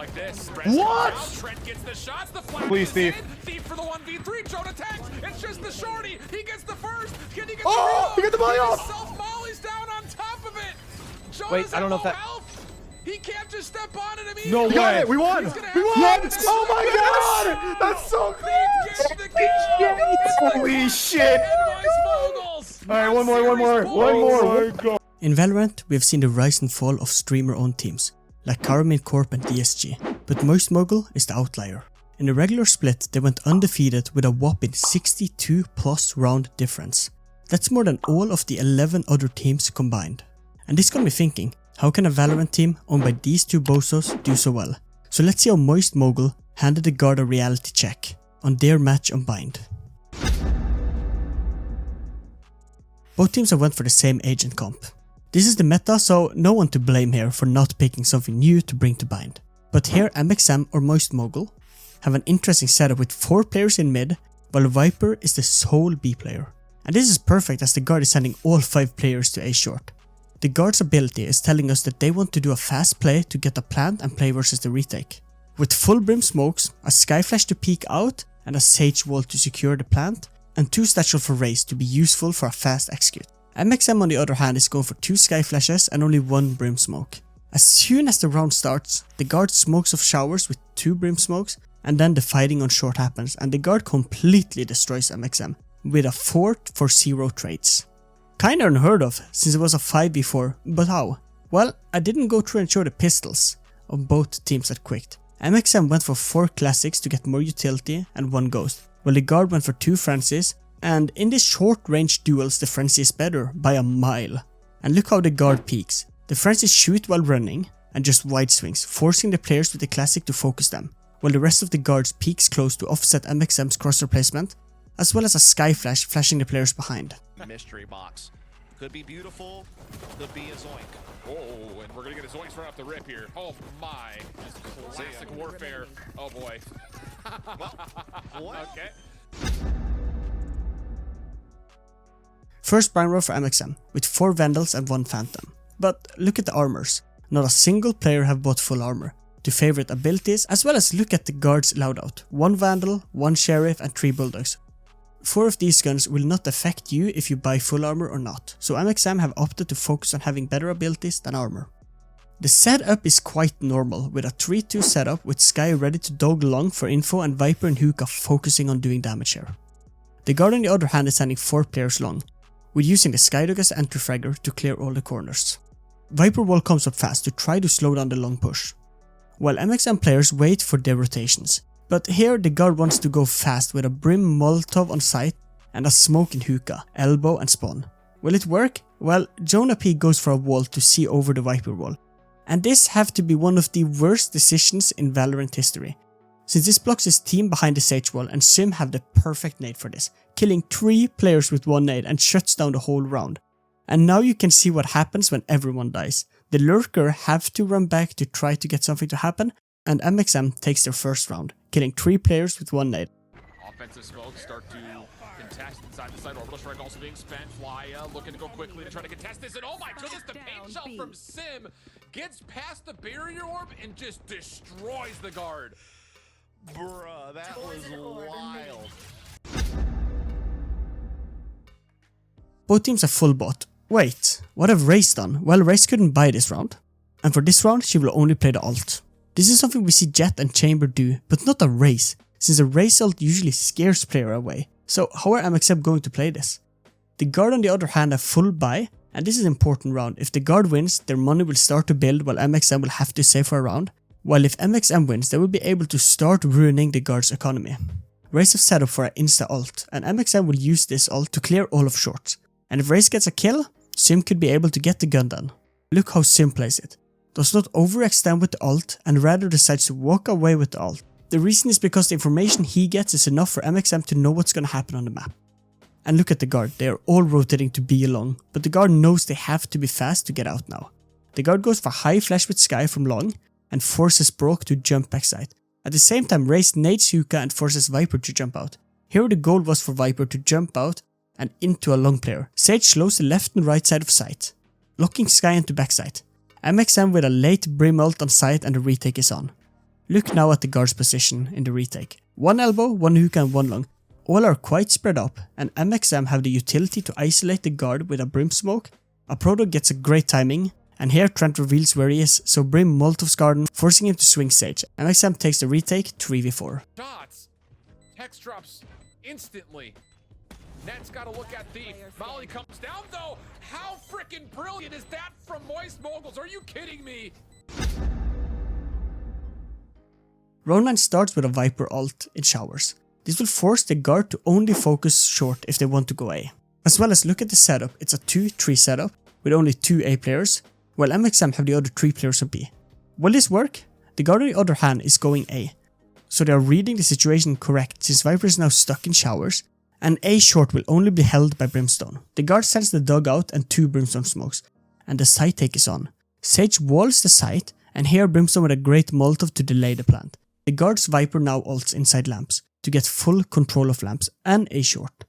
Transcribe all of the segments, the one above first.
like this. What? Trent gets the shots. The flash. Please, Steve. Thief for the 1v3. Jonah tanks. It's just the shorty. He gets the first. Can he get Oh, he got the volley off. Self mollies down on top of it. Jonah's Wait, I don't know if that. health. He can't just step on it immediately. No way. We won. We won. Yes. Oh my God. That's so cool. Holy shit. All right, one more. In Valorant, we have seen the rise and fall of streamer-owned teams, like Caramin Corp and DSG, but Moist Mogul is the outlier. In the regular split, they went undefeated with a whopping 62+ round difference. That's more than all of the 11 other teams combined. And this got me thinking, how can a Valorant team owned by these two bozos do so well? So let's see how Moist Mogul handed the guard a reality check on their match on Bind. Both teams have went for the same agent comp. This is the meta, so no one to blame here for not picking something new to bring to Bind. But here MxM or Moist Mogul have an interesting setup with 4 players in mid, while Viper is the sole B player. And this is perfect as the guard is sending all 5 players to A short. The guard's ability is telling us that they want to do a fast play to get a plant and play versus the retake. With full brim smokes, a sky flash to peek out, and a sage wall to secure the plant, and 2 satchel for raise to be useful for a fast execute. MxM on the other hand is going for 2 sky flashes and only 1 brim smoke. As soon as the round starts, the guard smokes off showers with 2 brim smokes, and then the fighting on short happens and the guard completely destroys MxM with a 4 for 0 trades. Kinda unheard of since it was a 5v4, but how? Well, I didn't go through and show the pistols of both teams that quicked. MxM went for 4 classics to get more utility and 1 ghost, while the guard went for 2 frenzies, and in these short range duels the frenzy is better by a mile. And look how the guard peeks. The frenzies shoot while running and just wide swings, forcing the players with the classic to focus them, while the rest of the guards peeks close to offset MxM's cross replacement, as well as a sky flash flashing the players behind. Mystery box. Could be beautiful, could be a zoink. Oh, and we're gonna get a zoinks run off the rip here. Oh my, just classic warfare. Oh boy. Well, okay. First Bind row for MxM, with 4 Vandals and 1 Phantom. But look at the armors. Not a single player have bought full armor. 2 favorite abilities, as well as look at the guards loadout. 1 Vandal, 1 Sheriff and 3 Bulldogs. 4 of these guns will not affect you if you buy full armor or not, so MxM have opted to focus on having better abilities than armor. The setup is quite normal, with a 3-2 setup with Sky ready to dog long for info and Viper and Hookah focusing on doing damage here. The guard on the other hand is sending 4 players long, with using the Skydog as entry fragger to clear all the corners. Viper wall comes up fast to try to slow down the long push, while MxM players wait for their rotations. But here the guard wants to go fast with a brim Molotov on site and a smoke in hookah, elbow and spawn. Will it work? Well, Jonah P goes for a wall to see over the Viper wall. And this have to be one of the worst decisions in Valorant history, since this blocks his team behind the sage wall and Sim have the perfect nade for this, killing 3 players with 1 nade and shuts down the whole round. And now you can see what happens when everyone dies. The lurker have to run back to try to get something to happen, and MxM takes their first round, killing 3 players with 1 nade. Offensive smokes start to contest inside the side. Orbital strike also being spent. Flya looking to go quickly to try to contest this, and oh my goodness, the paint shell from Sim gets past the barrier orb and just destroys the guard. bruh, that was wild. Both teams are full bot. Wait, what have Raze done? Well, Raze couldn't buy this round, and for this round she will only play the ult. This is something we see Jet and Chamber do, but not a Raze, since a Raze ult usually scares player away. So how are MxM going to play this? The guard on the other hand have full buy, and this is an important round. If the guard wins, their money will start to build while MxM will have to save for a round, while if MxM wins, they will be able to start ruining the guard's economy. Raze have set up for an insta ult, and MxM will use this ult to clear all of short. And if Raze gets a kill, Sim could be able to get the gun done. Look how Sim plays it. Does not overextend with the ult and rather decides to walk away with the ult. The reason is because the information he gets is enough for MxM to know what's gonna happen on the map. And look at the guard, they are all rotating to B along, but the guard knows they have to be fast to get out now. The guard goes for high flash with Sky from long and forces Brock to jump backside. At the same time, Raze nades Hookah and forces Viper to jump out. Here the goal was for Viper to jump out and into a long player. Sage slows the left and right side of site, locking Sky into backside. MxM with a late brim ult on site and the retake is on. Look now at the guard's position in the retake. One elbow, one hook and one long. All are quite spread up, and MxM have the utility to isolate the guard with a Brim smoke. A Proto gets a great timing, and here Trent reveals where he is, so Brim Molotovs Garden, forcing him to swing Sage. MxM takes the retake 3v4. Shots. Hex drops instantly. Net's got to look at Thief. Molly comes down though. How freaking brilliant is that from Moist Moguls? Are you kidding me? Round 9 starts with a Viper ult in showers. This will force the guard to only focus short if they want to go A. As well as look at the setup, it's a 2-3 setup with only 2 A players, while MxM have the other 3 players on B. Will this work? The guard on the other hand is going A, so they are reading the situation correct since Viper is now stuck in showers, and A short will only be held by Brimstone. The guard sends the dugout and 2 Brimstone smokes, and the site take is on. Sage walls the site, and here Brimstone with a great Molotov to delay the plant. The guard's Viper now ults inside lamps to get full control of lamps and A short.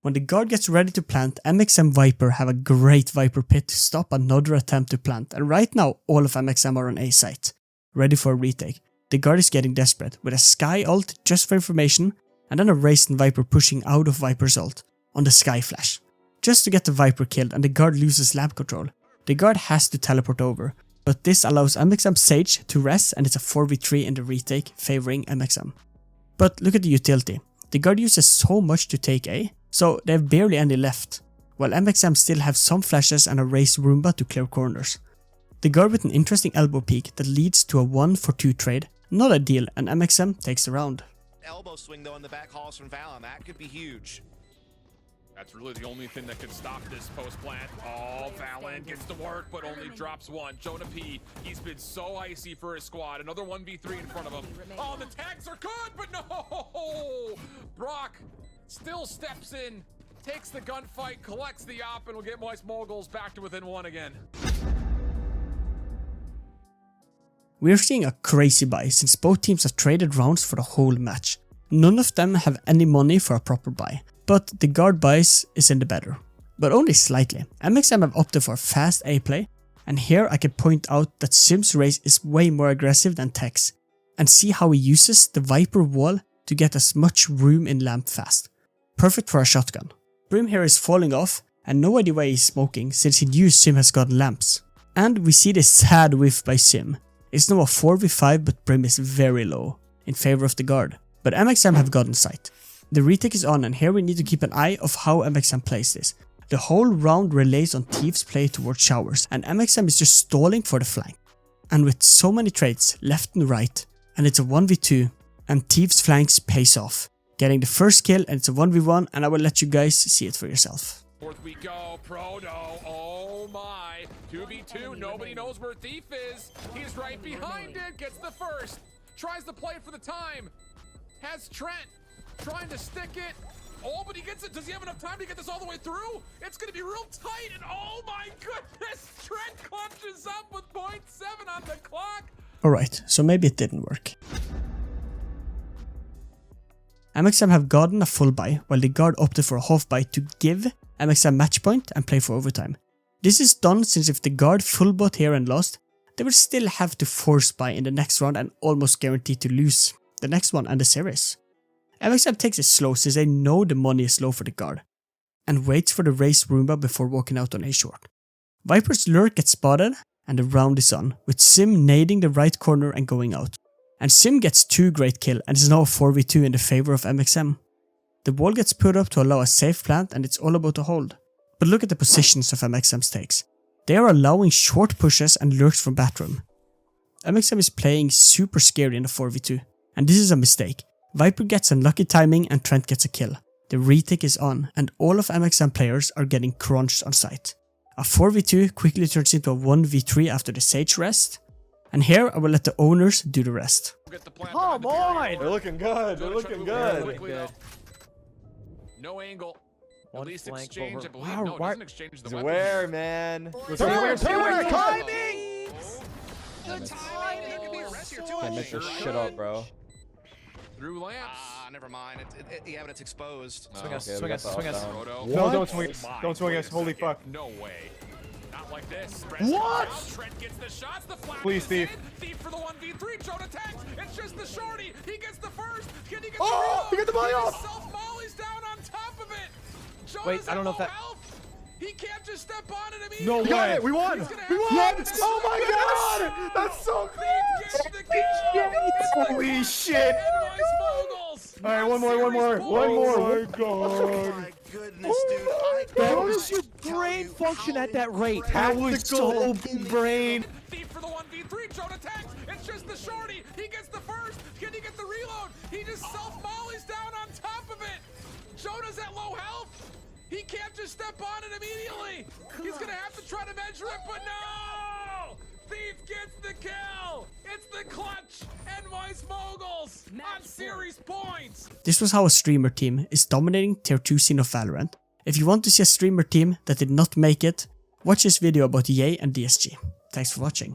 When the guard gets ready to plant, MxM Viper have a great Viper pit to stop another attempt to plant, and right now all of MxM are on A site, ready for a retake. The guard is getting desperate with a Sky ult just for information, and then a Raisin Viper pushing out of Viper's ult on the Sky flash, just to get the Viper killed, and the guard loses lamp control. The guard has to teleport over, but this allows MxM Sage to rest, and it's a 4v3 in the retake favoring MxM. But look at the utility. The guard uses so much to take A, so they have barely any left, while MxM still have some flashes and a race Roomba to clear corners. The guard with an interesting elbow peek that leads to a 1-for-2 trade, not ideal, and MxM takes the round. Elbow swing though in the back halls from Valorant, that could be huge. That's really the only thing that could stop this post plant. Oh, Valorant gets to work, but only drops one. Jonah P, he's been so icy for his squad. Another 1v3 in front of him. Oh, the tags are good, but no! Brock still steps in, takes the gunfight, collects the op, and will get Moist Moguls back to within 1 again. We are seeing a crazy buy since both teams have traded rounds for the whole match. None of them have any money for a proper buy, but the guard buys is in the better, but only slightly. MxM have opted for fast A play, and here I can point out that Sim's race is way more aggressive than Tech's, and see how he uses the Viper wall to get as much room in lamp fast. Perfect for a shotgun. Brim here is falling off, and no idea why he's smoking since he knew Sim has gotten lamps. And we see this sad whiff by Sim. It's now a 4v5, but Brim is very low, in favor of the guard. But MxM have gotten sight. The retake is on, and here we need to keep an eye of how MxM plays this. The whole round relays on Thief's play towards showers, and MxM is just stalling for the flank. And with so many trades left and right, and it's a 1v2, and Thief's flanks pays off, getting the first kill, and it's a 1v1, and I will let you guys see it for yourself. Fourth we go, Proto, oh my, 2v2, nobody knows where Thief is. He's right behind it, gets the first, tries to play it for the time, has Trent trying to stick it. Oh, but he gets it. Does he have enough time to get this all the way through? It's going to be real tight, and oh my goodness, Trent clutches up with 0.7 on the clock. Alright, so maybe it didn't work. MxM have gotten a full buy, while the guard opted for a half buy to give MxM match point and play for overtime. This is done since if the guard full bot here and lost, they will still have to force buy in the next round and almost guaranteed to lose the next one and the series. MxM takes it slow since they know the money is low for the guard, and waits for the race Roomba before walking out on A short. Viper's lurk gets spotted, and the round is on, with Sim nading the right corner and going out. And Sim gets 2 great kill, and is now a 4v2 in the favor of MxM. The wall gets put up to allow a safe plant, and it's all about to hold. But look at the positions of MxM's takes. They are allowing short pushes and lurks from bathroom. MxM is playing super scary in the 4v2, and this is a mistake. Viper gets unlucky timing and Trent gets a kill. The retake is on, and all of MxM players are getting crunched on site. A 4v2 quickly turns into a 1v3 after the Sage rest, and here I will let the owners do the rest. Come on! They're looking good, they're looking good. No angle. At least exchange, I believe. Wow, No, it doesn't exchange the weapon. Where, man? Timing! The timing! There could be a rest here too. Can't make this shit up, bro. Through lamps. Never mind. Yeah, but it's exposed. Swing us, swing us, Proto. No, don't swing us. Don't swing us. Holy fuck. No way. Not out like this. What? Trent gets the shots, the flash Please, is Thief. in. Thief for the 1v3. Jonah tags. It's just the shorty. He gets the first. Can he get Oh, the reload? he got the volley off. Self-mollies down on top of it. Jonah's Wait, I don't know if at that- low health. He can't just step on it immediately. No We got way. it. We won. He's gonna We have won. to miss Oh it. my god. That's so Thief gets close. the kill. It's the Holy clutch. shit. And Moist Moguls. All right, one more. One more. Oh my goodness, dude. I How cannot does your tell brain you function how at that rate? Tactical brain. Thief for the 1v3. Jonah tags. It's just the shorty. He gets the first. Can he get the reload? He just self-mollies down on top of it. Jonah's at low health. He can't just step on it immediately. He's gonna have to try to measure it, but no! Thief gets the kill. It's the clutch and Moist Moguls on series points. This was how a streamer team is dominating tier 2 scene of Valorant. If you want to see a streamer team that did not make it, watch this video about EA and DSG. Thanks for watching.